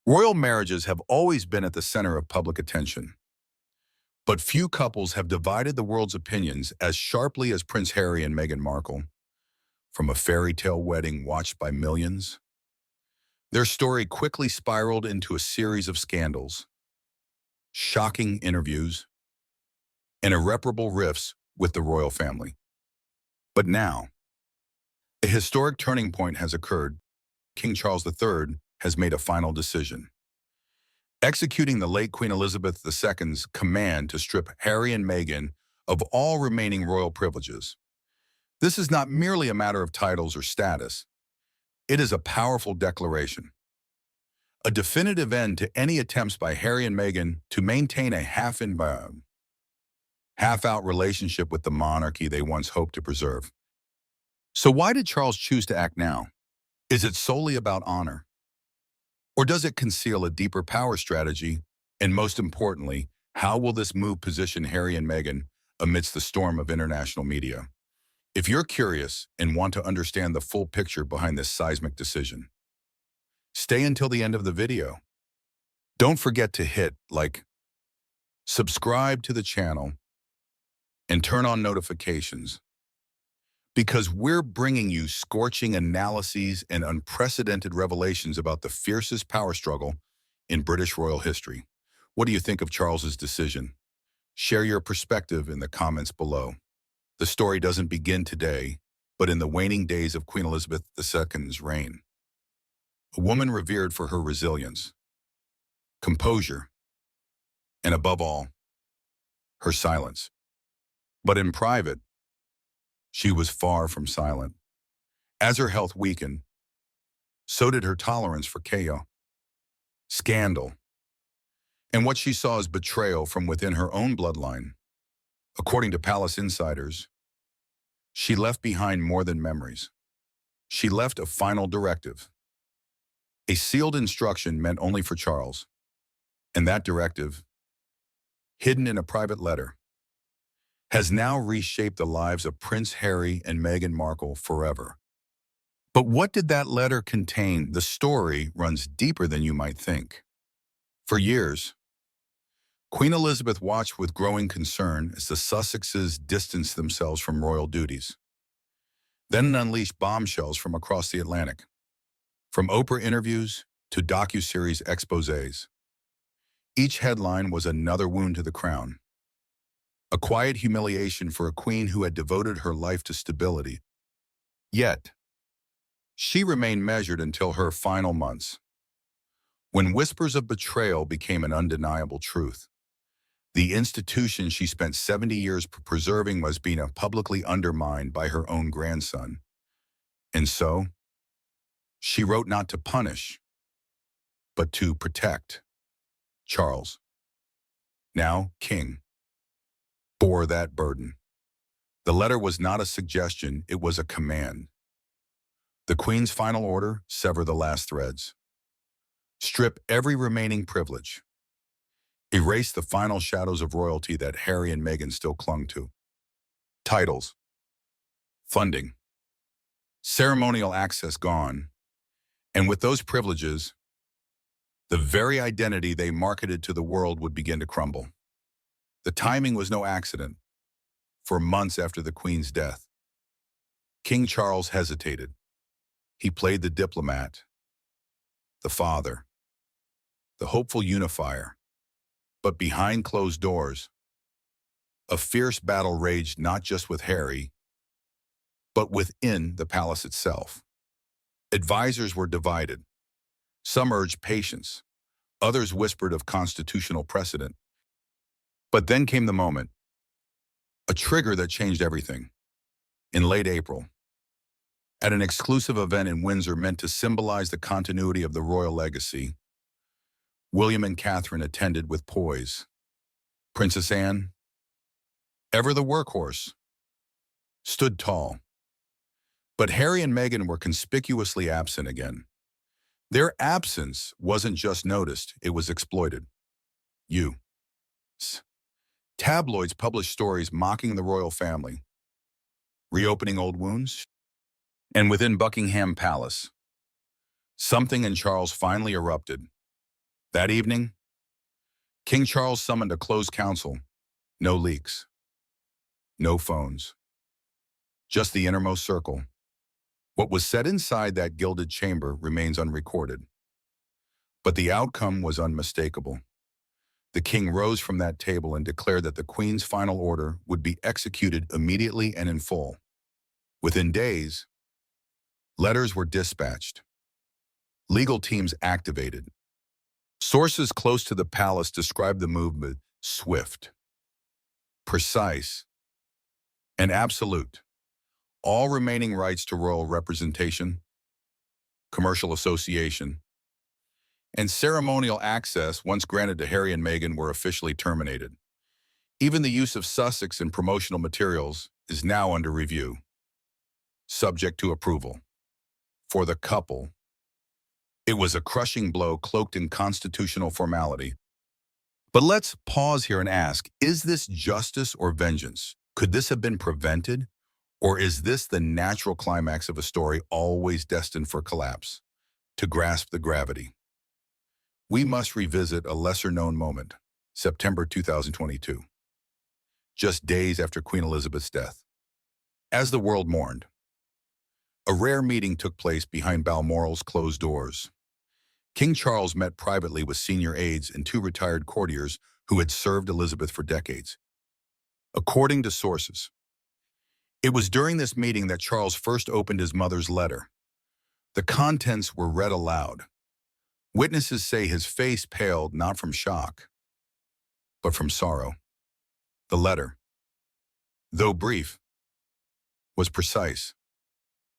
Royal marriages have always been at the center of public attention, but few couples have divided the world's opinions as sharply as Prince Harry and Meghan Markle. From a fairy tale wedding watched by millions, their story quickly spiraled into a series of scandals, shocking interviews, and irreparable rifts with the royal family. But now, a historic turning point has occurred. King Charles III has made a final decision, executing the late Queen Elizabeth II's command to strip Harry and Meghan of all remaining royal privileges. This is not merely a matter of titles or status. It is a powerful declaration, a definitive end to any attempts by Harry and Meghan to maintain a half-out relationship with the monarchy they once hoped to preserve. So why did Charles choose to act now? Is it solely about honor? Or does it conceal a deeper power strategy? And most importantly, how will this move position Harry and Meghan amidst the storm of international media? If you're curious and want to understand the full picture behind this seismic decision, stay until the end of the video. Don't forget to hit like, subscribe to the channel, and turn on notifications, because we're bringing you scorching analyses and unprecedented revelations about the fiercest power struggle in British royal history. What do you think of Charles's decision? Share your perspective in the comments below. The story doesn't begin today, but in the waning days of Queen Elizabeth II's reign. A woman revered for her resilience, composure, and above all, her silence. But in private, she was far from silent. As her health weakened, so did her tolerance for chaos, scandal, and what she saw as betrayal from within her own bloodline. According to palace insiders, she left behind more than memories. She left a final directive, a sealed instruction meant only for Charles. And that directive, hidden in a private letter, has now reshaped the lives of Prince Harry and Meghan Markle forever. But what did that letter contain? The story runs deeper than you might think. For years, Queen Elizabeth watched with growing concern as the Sussexes distanced themselves from royal duties, then unleashed bombshells from across the Atlantic. From Oprah interviews to docuseries exposés, each headline was another wound to the crown. A quiet humiliation for a queen who had devoted her life to stability. Yet, she remained measured until her final months, when whispers of betrayal became an undeniable truth. The institution she spent 70 years preserving was being publicly undermined by her own grandson. And so, she wrote not to punish, but to protect. Charles, now king, bore that burden. The letter was not a suggestion, it was a command. The Queen's final order: sever the last threads. Strip every remaining privilege. Erase the final shadows of royalty that Harry and Meghan still clung to. Titles, funding, ceremonial access gone, and with those privileges, the very identity they marketed to the world would begin to crumble. The timing was no accident. For months after the Queen's death, King Charles hesitated. He played the diplomat, the father, the hopeful unifier. But behind closed doors, a fierce battle raged not just with Harry, but within the palace itself. Advisors were divided. Some urged patience, others whispered of constitutional precedent. But then came the moment, a trigger that changed everything. In late April, at an exclusive event in Windsor meant to symbolize the continuity of the royal legacy, William and Catherine attended with poise. Princess Anne, ever the workhorse, stood tall. But Harry and Meghan were conspicuously absent again. Their absence wasn't just noticed, it was exploited. Tabloids published stories mocking the royal family, reopening old wounds. And within Buckingham Palace, something in Charles finally erupted. That evening, King Charles summoned a closed council. No leaks, no phones, just the innermost circle. What was said inside that gilded chamber remains unrecorded. But the outcome was unmistakable. The king rose from that table and declared that the Queen's final order would be executed immediately and in full. Within days, letters were dispatched, legal teams activated. Sources close to the palace described the movement swift, precise, and absolute. All remaining rights to royal representation, commercial association, and ceremonial access once granted to Harry and Meghan were officially terminated. Even the use of Sussex in promotional materials is now under review, subject to approval. For the couple, it was a crushing blow cloaked in constitutional formality. But let's pause here and ask, is this justice or vengeance? Could this have been prevented? Or is this the natural climax of a story always destined for collapse? To grasp the gravity, we must revisit a lesser-known moment, September 2022, just days after Queen Elizabeth's death. As the world mourned, a rare meeting took place behind Balmoral's closed doors. King Charles met privately with senior aides and two retired courtiers who had served Elizabeth for decades. According to sources, it was during this meeting that Charles first opened his mother's letter. The contents were read aloud. Witnesses say his face paled not from shock, but from sorrow. The letter, though brief, was precise.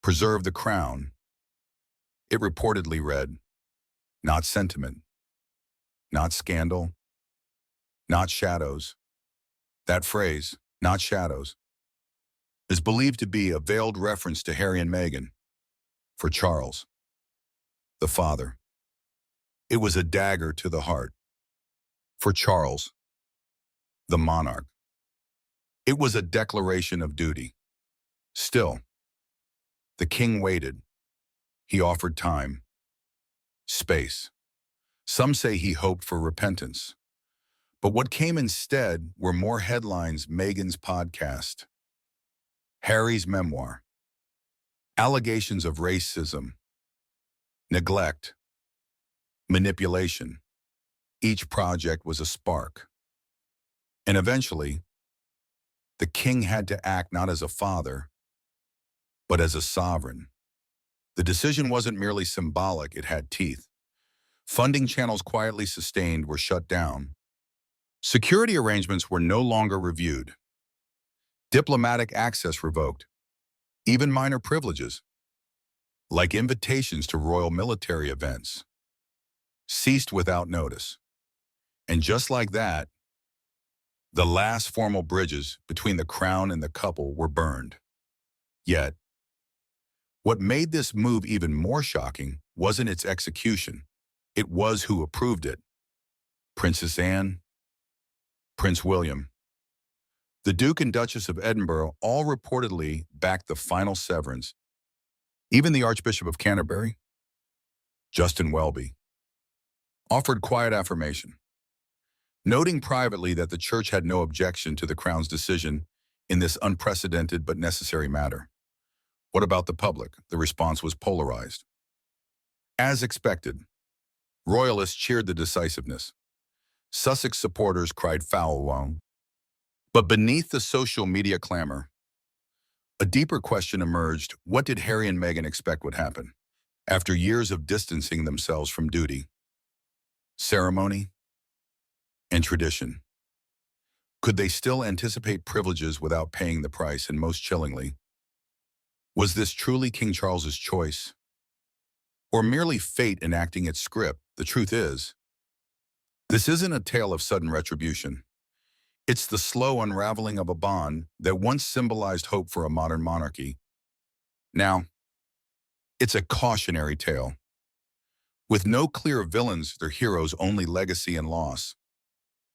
Preserve the crown. It reportedly read, not sentiment, not scandal, not shadows. That phrase, not shadows, is believed to be a veiled reference to Harry and Meghan. For Charles, the father, it was a dagger to the heart. For Charles, the monarch, it was a declaration of duty. Still, the king waited. He offered time, space. Some say he hoped for repentance. But what came instead were more headlines: Meghan's podcast, Harry's memoir, allegations of racism, neglect, manipulation. Each project was a spark. And eventually, the king had to act not as a father, but as a sovereign. The decision wasn't merely symbolic, it had teeth. Funding channels quietly sustained were shut down. Security arrangements were no longer reviewed. Diplomatic access revoked. Even minor privileges, like invitations to royal military events, ceased without notice. And just like that, the last formal bridges between the crown and the couple were burned. Yet, what made this move even more shocking wasn't its execution. It was who approved it. Princess Anne, Prince William, the Duke and Duchess of Edinburgh all reportedly backed the final severance. Even the Archbishop of Canterbury, Justin Welby, offered quiet affirmation, noting privately that the church had no objection to the crown's decision in this unprecedented but necessary matter. What about the public? The response was polarized. As expected, royalists cheered the decisiveness. Sussex supporters cried foul. But beneath the social media clamor, a deeper question emerged: what did Harry and Meghan expect would happen? After years of distancing themselves from duty, ceremony, and tradition, could they still anticipate privileges without paying the price? And most chillingly, was this truly King Charles's choice, or merely fate enacting its script? The truth is, this isn't a tale of sudden retribution. It's the slow unraveling of a bond that once symbolized hope for a modern monarchy. Now, it's a cautionary tale. With no clear villains, their heroes only legacy and loss.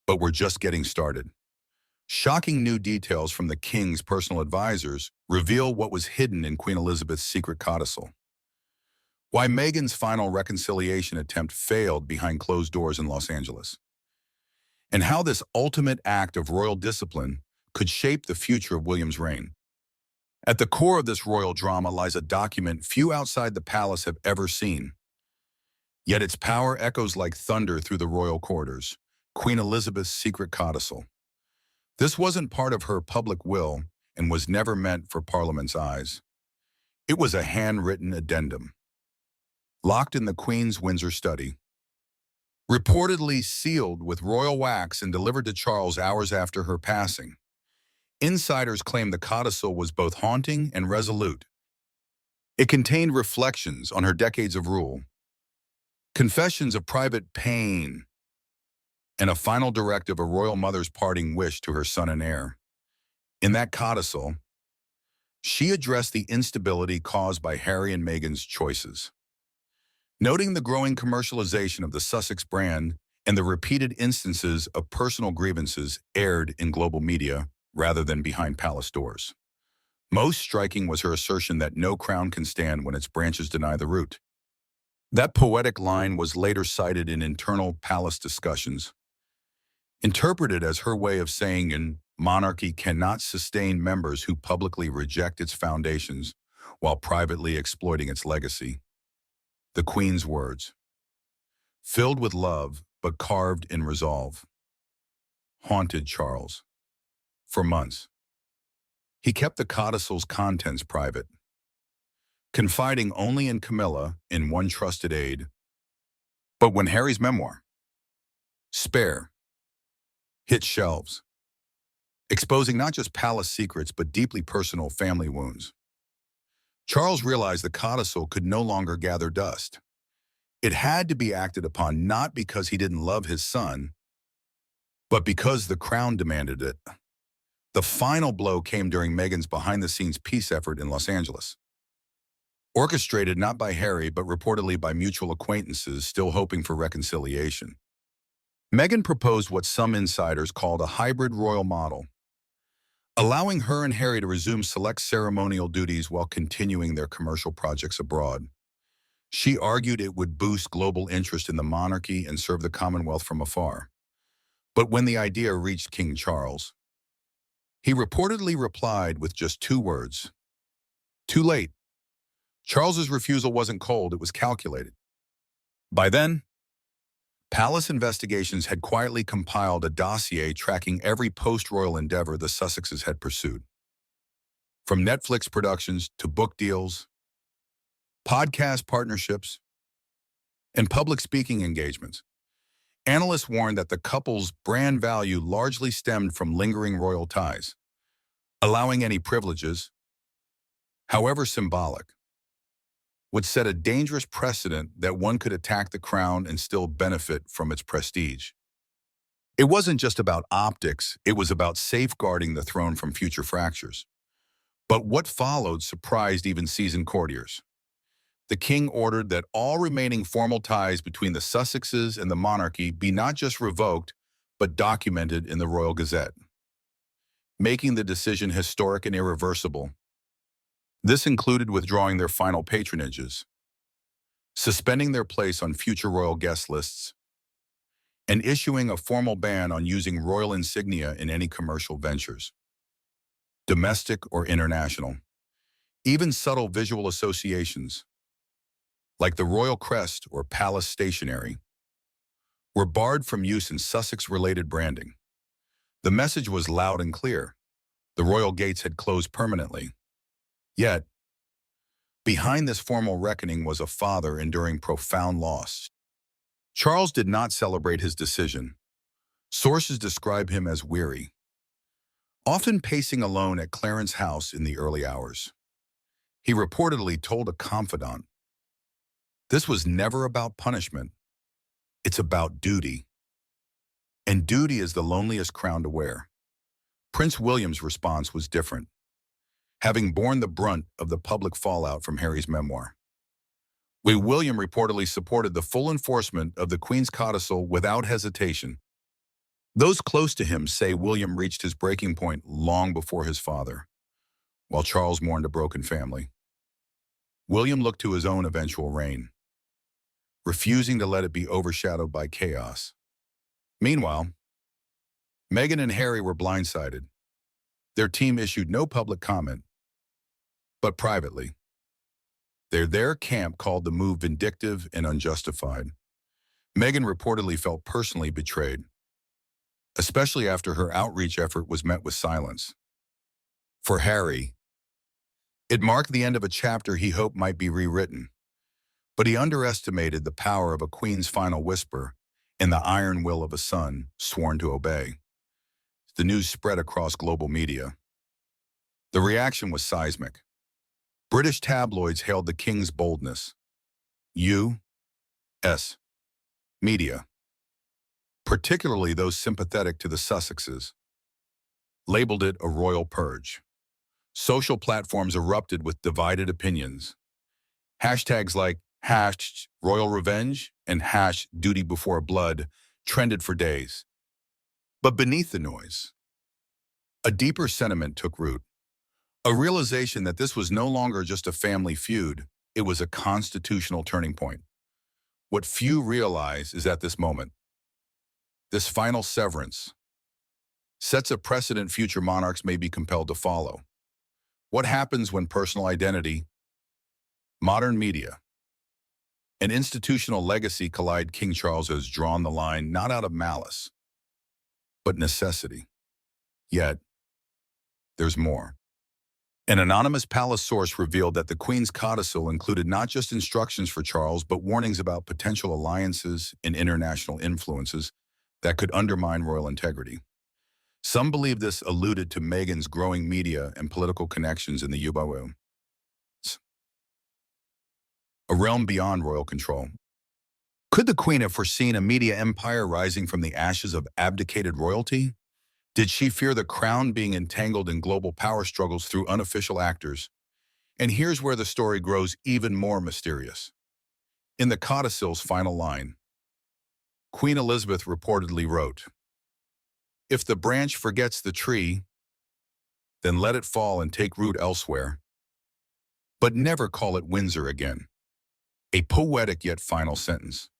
But we're just getting started. Shocking new details from the king's personal advisors reveal what was hidden in Queen Elizabeth's secret cautisle. Why Meghan's final reconciliation attempt failed behind closed doors in Los Angeles, and how this ultimate act of royal discipline could shape the future of William's reign. At the core of this royal drama lies a document few outside the palace have ever seen, yet its power echoes like thunder through the royal corridors: Queen Elizabeth's secret codicil. This wasn't part of her public will and was never meant for Parliament's eyes. It was a handwritten addendum, locked in the Queen's Windsor study, reportedly sealed with royal wax and delivered to Charles hours after her passing. Insiders claim the codicil was both haunting and resolute. It contained reflections on her decades of rule, confessions of private pain, and a final directive, a royal mother's parting wish to her son and heir. In that codicil, she addressed the instability caused by Harry and Meghan's choices, noting the growing commercialization of the Sussex brand and the repeated instances of personal grievances aired in global media rather than behind palace doors. Most striking was her assertion that no crown can stand when its branches deny the root. That poetic line was later cited in internal palace discussions, interpreted as her way of saying a monarchy cannot sustain members who publicly reject its foundations while privately exploiting its legacy. The Queen's words, filled with love but carved in resolve, haunted Charles. For months, he kept the codicil's contents private, confiding only in Camilla, in one trusted aide. But when Harry's memoir, Spare, hit shelves, exposing not just palace secrets but deeply personal family wounds, Charles realized the codicil could no longer gather dust. It had to be acted upon, not because he didn't love his son, but because the crown demanded it. The final blow came during Meghan's behind-the-scenes peace effort in Los Angeles, orchestrated not by Harry but reportedly by mutual acquaintances still hoping for reconciliation. Meghan proposed what some insiders called a hybrid royal model, allowing her and Harry to resume select ceremonial duties while continuing their commercial projects abroad. She argued it would boost global interest in the monarchy and serve the Commonwealth from afar. But when the idea reached King Charles, he reportedly replied with just 2 words: too late. Charles's refusal wasn't cold, it was calculated. By then, palace investigations had quietly compiled a dossier tracking every post-royal endeavor the Sussexes had pursued. From Netflix productions to book deals, podcast partnerships, and public speaking engagements, analysts warned that the couple's brand value largely stemmed from lingering royal ties. Allowing any privileges, however symbolic, would set a dangerous precedent that one could attack the crown and still benefit from its prestige. It wasn't just about optics, it was about safeguarding the throne from future fractures. But what followed surprised even seasoned courtiers. The king ordered that all remaining formal ties between the Sussexes and the monarchy be not just revoked, but documented in the Royal Gazette, making the decision historic and irreversible. This included withdrawing their final patronages, suspending their place on future royal guest lists, and issuing a formal ban on using royal insignia in any commercial ventures, domestic or international. Even subtle visual associations, like the royal crest or palace stationery, were barred from use in Sussex-related branding. The message was loud and clear: the royal gates had closed permanently. Yet, behind this formal reckoning was a father enduring profound loss. Charles did not celebrate his decision. Sources describe him as weary, often pacing alone at Clarence House in the early hours. He reportedly told a confidant, "This was never about punishment. It's about duty. And duty is the loneliest crown to wear." Prince William's response was different, having borne the brunt of the public fallout from Harry's memoir. William reportedly supported the full enforcement of the Queen's codicil without hesitation. Those close to him say William reached his breaking point long before his father, while Charles mourned a broken family. William looked to his own eventual reign, refusing to let it be overshadowed by chaos. Meanwhile, Meghan and Harry were blindsided. Their team issued no public comment, but privately. Their camp called the move vindictive and unjustified. Meghan reportedly felt personally betrayed, especially after her outreach effort was met with silence. For Harry, it marked the end of a chapter he hoped might be rewritten, but he underestimated the power of a queen's final whisper and the iron will of a son sworn to obey. The news spread across global media. The reaction was seismic. British tabloids hailed the king's boldness. U.S. media, particularly those sympathetic to the Sussexes, labeled it a royal purge. Social platforms erupted with divided opinions. Hashtags like #royal revenge and #duty before blood trended for days. But beneath the noise, a deeper sentiment took root. A realization that this was no longer just a family feud, it was a constitutional turning point. What few realize is at this moment, this final severance sets a precedent future monarchs may be compelled to follow. What happens when personal identity, modern media, and institutional legacy collide? King Charles has drawn the line not out of malice, but necessity. Yet, there's more. An anonymous palace source revealed that the Queen's codicil included not just instructions for Charles, but warnings about potential alliances and international influences that could undermine royal integrity. Some believe this alluded to Meghan's growing media and political connections in the UBW, a realm beyond royal control. Could the Queen have foreseen a media empire rising from the ashes of abdicated royalty? Did she fear the crown being entangled in global power struggles through unofficial actors? And here's where the story grows even more mysterious. In the codicil's final line, Queen Elizabeth reportedly wrote, "If the branch forgets the tree, then let it fall and take root elsewhere. But never call it Windsor again." A poetic yet final sentence.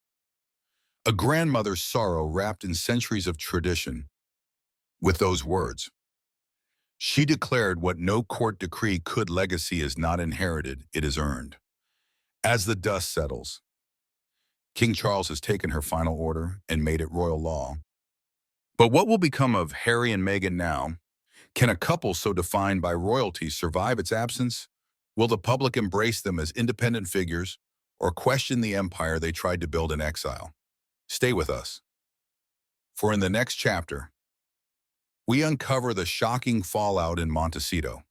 A grandmother's sorrow wrapped in centuries of tradition. With those words, she declared what no court decree could: legacy is not inherited, it is earned. As the dust settles, King Charles has taken her final order and made it royal law. But what will become of Harry and Meghan now? Can a couple so defined by royalty survive its absence? Will the public embrace them as independent figures or question the empire they tried to build in exile? Stay with us, for in the next chapter, we uncover the shocking fallout in Montecito,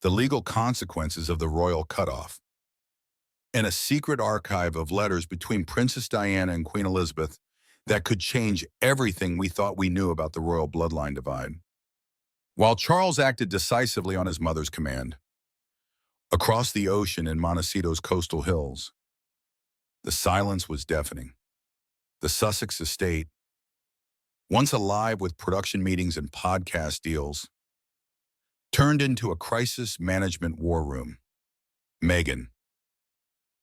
the legal consequences of the royal cutoff, and a secret archive of letters between Princess Diana and Queen Elizabeth that could change everything we thought we knew about the royal bloodline divide. While Charles acted decisively on his mother's command, across the ocean in Montecito's coastal hills, the silence was deafening. The Sussex estate, once alive with production meetings and podcast deals, turned into a crisis management war room. Meghan,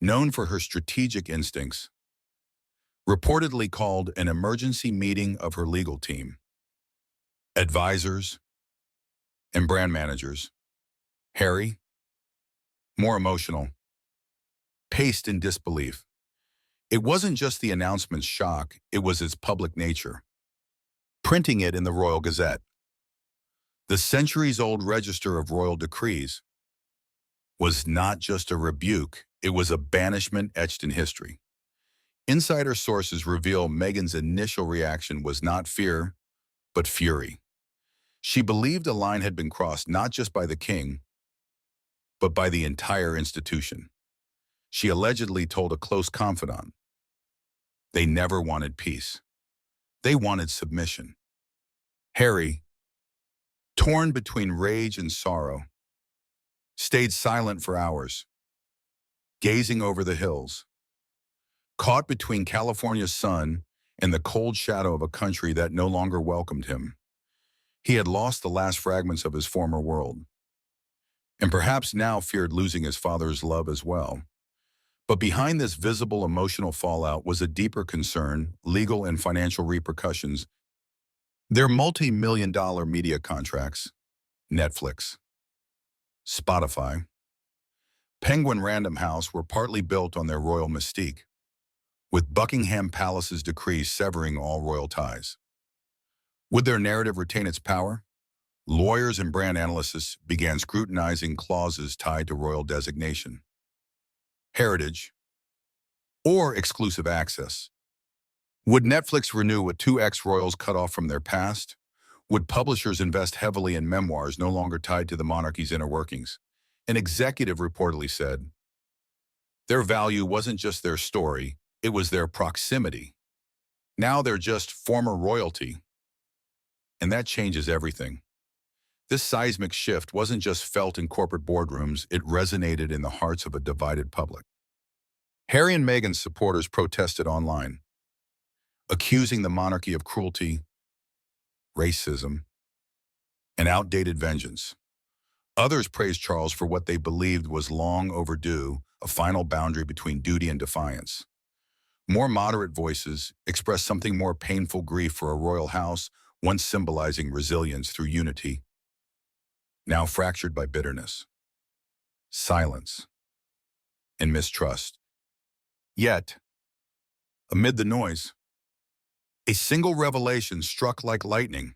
known for her strategic instincts, reportedly called an emergency meeting of her legal team, advisors, and brand managers. Harry, more emotional, paced in disbelief. It wasn't just the announcement's shock, it was its public nature. Printing it in the Royal Gazette, the centuries-old register of royal decrees, was not just a rebuke, it was a banishment etched in history. Insider sources reveal Meghan's initial reaction was not fear, but fury. She believed a line had been crossed not just by the king, but by the entire institution. She allegedly told a close confidant, they never wanted peace. They wanted submission. Harry, torn between rage and sorrow, stayed silent for hours, gazing over the hills, caught between California's sun and the cold shadow of a country that no longer welcomed him. He had lost the last fragments of his former world. and perhaps now feared losing his father's love as well. But behind this visible emotional fallout was a deeper concern, legal and financial repercussions. Their multi-million-dollar media contracts, Netflix, Spotify, Penguin Random House were partly built on their royal mystique, with Buckingham Palace's decree severing all royal ties. Would their narrative retain its power? Lawyers and brand analysts began scrutinizing clauses tied to royal designation, heritage, or exclusive access. Would Netflix renew with two ex-royals cut off from their past? Would publishers invest heavily in memoirs no longer tied to the monarchy's inner workings? An executive reportedly said, their value wasn't just their story, it was their proximity. Now they're just former royalty, and that changes everything. This seismic shift wasn't just felt in corporate boardrooms, it resonated in the hearts of a divided public. Harry and Meghan's supporters protested online, accusing the monarchy of cruelty, racism, and outdated vengeance. Others praised Charles for what they believed was long overdue, a final boundary between duty and defiance. More moderate voices expressed something more painful grief for a royal house, once symbolizing resilience through unity, now fractured by bitterness, silence, and mistrust. Yet, amid the noise, a single revelation struck like lightning.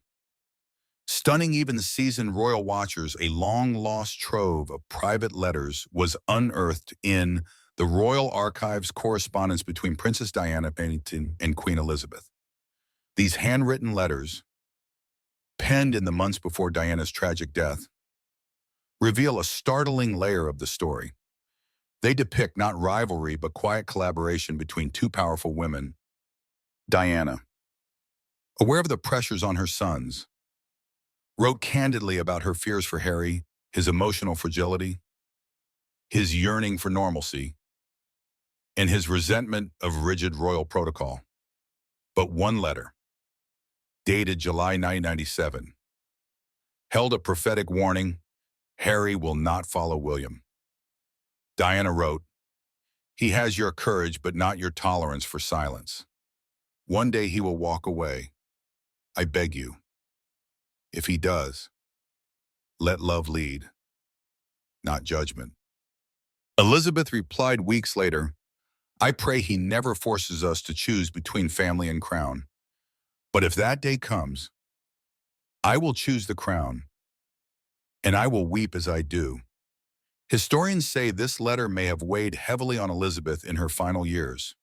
Stunning even seasoned royal watchers, a long-lost trove of private letters was unearthed in the Royal Archives correspondence between Princess Diana Pennington and Queen Elizabeth. These handwritten letters, penned in the months before Diana's tragic death, reveal a startling layer of the story. They depict not rivalry but quiet collaboration between two powerful women. Diana, aware of the pressures on her sons, wrote candidly about her fears for Harry, his emotional fragility, his yearning for normalcy, and his resentment of rigid royal protocol. But one letter, dated July 1997, held a prophetic warning: Harry will not follow William. Diana wrote, "He has your courage but not your tolerance for silence. One day he will walk away. I beg you. If he does, let love lead, not judgment." Elizabeth replied weeks later, "I pray he never forces us to choose between family and crown. But if that day comes, I will choose the crown, and I will weep as I do." Historians say this letter may have weighed heavily on Elizabeth in her final years,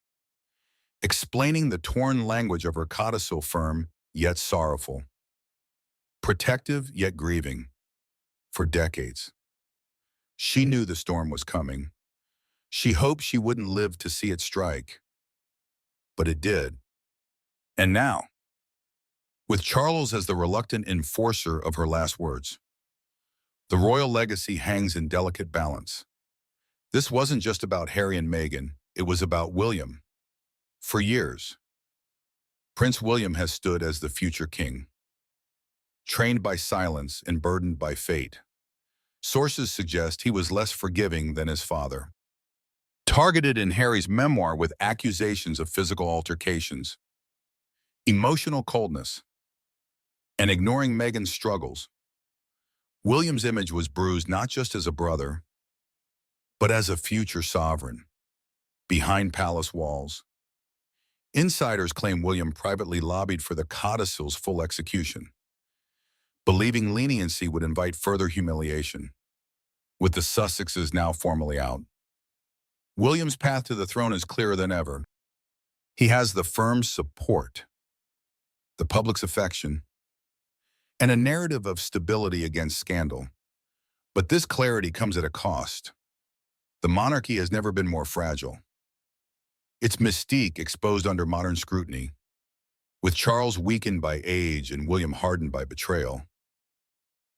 explaining the torn language of her cautisle, firm yet sorrowful, protective yet grieving. For decades, she knew the storm was coming. She hoped she wouldn't live to see it strike, but it did. And now, with Charles as the reluctant enforcer of her last words, the royal legacy hangs in delicate balance. This wasn't just about Harry and Meghan, it was about William. For years, Prince William has stood as the future king, trained by silence and burdened by fate. Sources suggest he was less forgiving than his father, targeted in Harry's memoir with accusations of physical altercations, emotional coldness, and ignoring Meghan's struggles. William's image was bruised not just as a brother, but as a future sovereign. Behind palace walls, insiders claim William privately lobbied for the codicil's full execution, believing leniency would invite further humiliation. With the Sussexes now formally out, William's path to the throne is clearer than ever. He has the firm support, the public's affection, and a narrative of stability against scandal. But this clarity comes at a cost. The monarchy has never been more fragile. Its mystique exposed under modern scrutiny, with Charles weakened by age and William hardened by betrayal.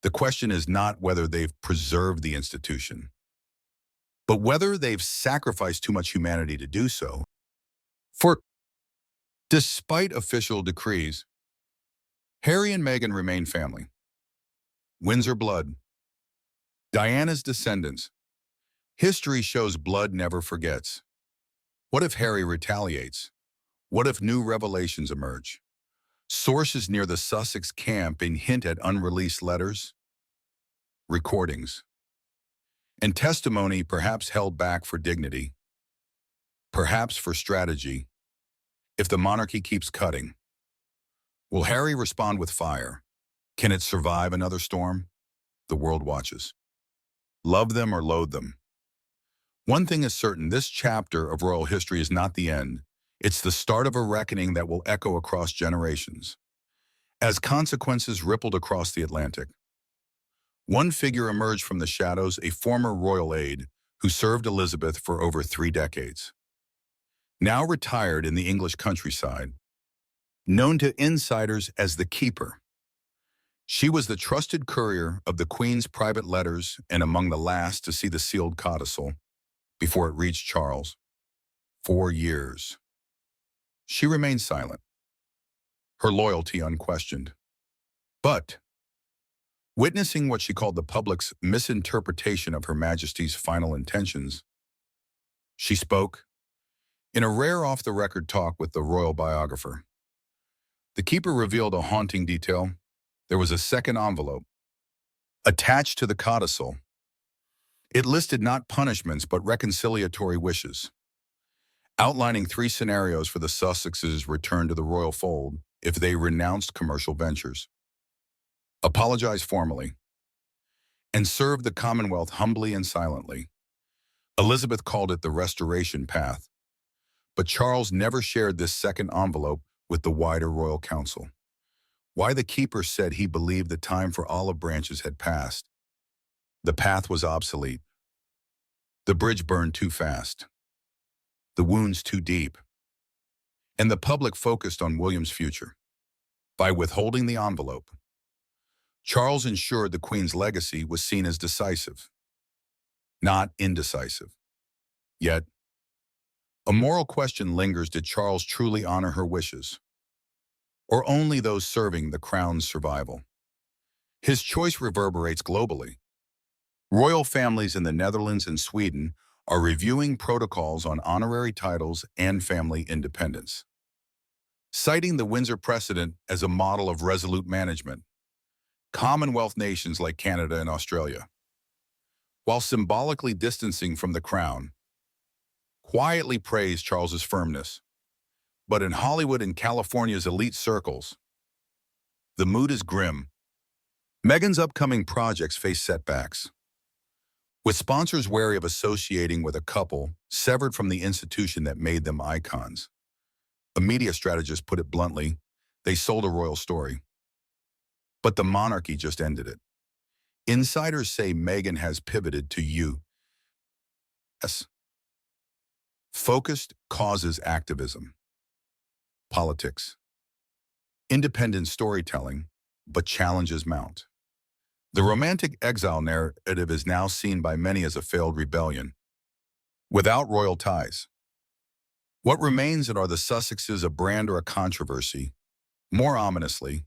The question is not whether they've preserved the institution, but whether they've sacrificed too much humanity to do so. For despite official decrees, Harry and Meghan remain family. Windsor blood, Diana's descendants. History shows blood never forgets. What if Harry retaliates? What if new revelations emerge? Sources near the Sussex camp hint at unreleased letters, recordings, and testimony perhaps held back for dignity, perhaps for strategy. If the monarchy keeps cutting, will Harry respond with fire? Can it survive another storm? The world watches. Love them or loathe them. One thing is certain, this chapter of royal history is not the end. It's the start of a reckoning that will echo across generations. As consequences rippled across the Atlantic, one figure emerged from the shadows, a former royal aide who served Elizabeth for over 3 decades. Now retired in the English countryside, known to insiders as the Keeper. She was the trusted courier of the Queen's private letters and among the last to see the sealed codicil before it reached Charles. 4 years. She remained silent, her loyalty unquestioned. But, witnessing what she called the public's misinterpretation of Her Majesty's final intentions, she spoke in a rare off-the-record talk with the royal biographer. The Keeper revealed a haunting detail. There was a second envelope attached to the codicil. It listed not punishments but reconciliatory wishes, outlining 3 scenarios for the Sussexes' return to the royal fold if they renounced commercial ventures, apologized formally, and served the Commonwealth humbly and silently. Elizabeth called it the restoration path, but Charles never shared this second envelope with the wider royal council. Why the Keeper said he believed the time for olive branches had passed. The path was obsolete. The bridge burned too fast. The wounds too deep. And the public focused on William's future. By withholding the envelope, Charles ensured the Queen's legacy was seen as decisive, not indecisive. Yet, a moral question lingers: did Charles truly honor her wishes, or only those serving the crown's survival? His choice reverberates globally. Royal families in the Netherlands and Sweden are reviewing protocols on honorary titles and family independence, citing the Windsor precedent as a model of resolute management. Commonwealth nations like Canada and Australia, while symbolically distancing from the crown, quietly praise Charles's firmness. But in Hollywood and California's elite circles, the mood is grim. Meghan's upcoming projects face setbacks, with sponsors wary of associating with a couple severed from the institution that made them icons. A media strategist put it bluntly: they sold a royal story, but the monarchy just ended it. Insiders say Meghan has pivoted to U.S. focused causes activism, politics, independent storytelling, but challenges mount. The romantic exile narrative is now seen by many as a failed rebellion, without royal ties. What remains are the Sussexes, a brand or a controversy? More ominously,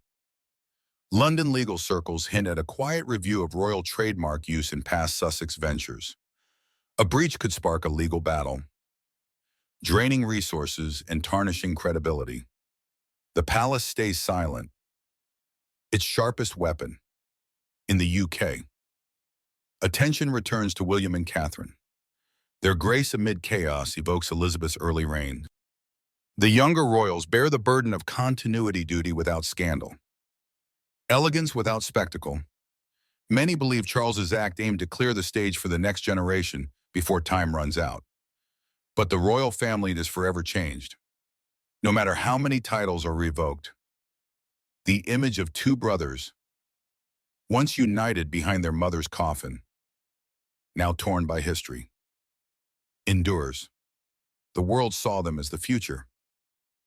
London legal circles hint at a quiet review of royal trademark use in past Sussex ventures. A breach could spark a legal battle, draining resources and tarnishing credibility. The palace stays silent, its sharpest weapon. In the UK, attention returns to William and Catherine. Their grace amid chaos evokes Elizabeth's early reign. The younger royals bear the burden of continuity duty without scandal, elegance without spectacle. Many believe Charles's act aimed to clear the stage for the next generation before time runs out. But the royal family is forever changed. No matter how many titles are revoked, the image of 2 brothers, once united behind their mother's coffin, now torn by history, endures. The world saw them as the future.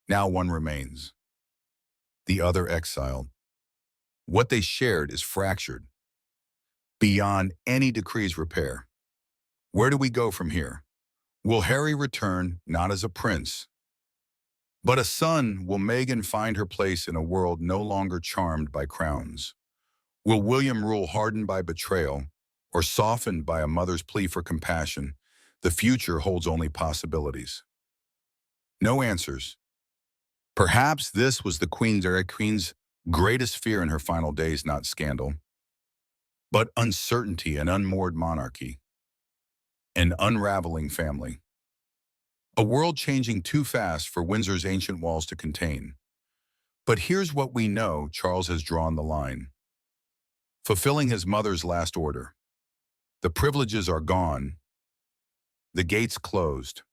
Now one remains, the other exiled. What they shared is fractured, beyond any decree's repair. Where do we go from here? Will Harry return not as a prince, but a son? Will Meghan find her place in a world no longer charmed by crowns? Will William rule hardened by betrayal, or softened by a mother's plea for compassion, the future holds only possibilities. No answers. Perhaps this was the Queen's greatest fear in her final days, not scandal, but uncertainty, an unmoored monarchy, an unraveling family. A world changing too fast for Windsor's ancient walls to contain. But here's what we know: Charles has drawn the line, fulfilling his mother's last order. The privileges are gone, the gates closed,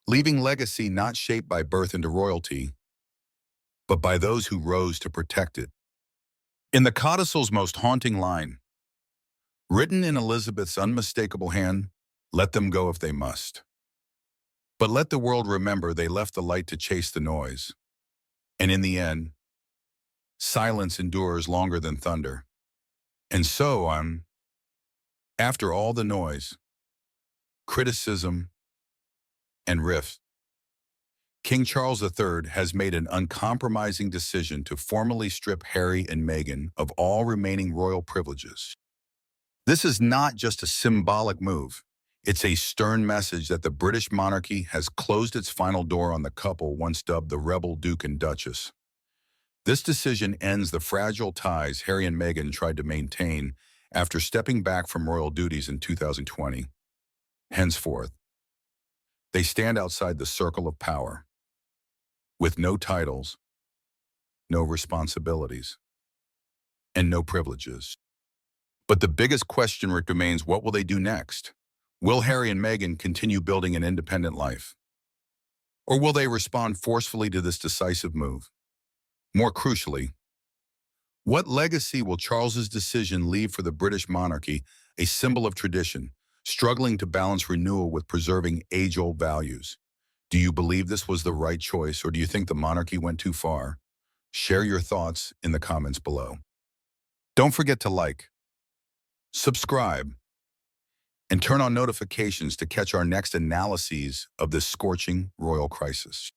leaving legacy not shaped by birth into royalty, but by those who rose to protect it. In the codicil's most haunting line, written in Elizabeth's unmistakable hand, let them go if they must. But let the world remember they left the light to chase the noise. And in the end, silence endures longer than thunder. And so after all the noise, criticism, and rift, King Charles III has made an uncompromising decision to formally strip Harry and Meghan of all remaining royal privileges. This is not just a symbolic move. It's a stern message that the British monarchy has closed its final door on the couple once dubbed the rebel Duke and Duchess. This decision ends the fragile ties Harry and Meghan tried to maintain after stepping back from royal duties in 2020. Henceforth, they stand outside the circle of power, with no titles, no responsibilities, and no privileges. But the biggest question remains: what will they do next? Will Harry and Meghan continue building an independent life? Or will they respond forcefully to this decisive move? More crucially, what legacy will Charles's decision leave for the British monarchy, a symbol of tradition, struggling to balance renewal with preserving age-old values? Do you believe this was the right choice, or do you think the monarchy went too far? Share your thoughts in the comments below. Don't forget to like, subscribe, and turn on notifications to catch our next analyses of this scorching royal crisis.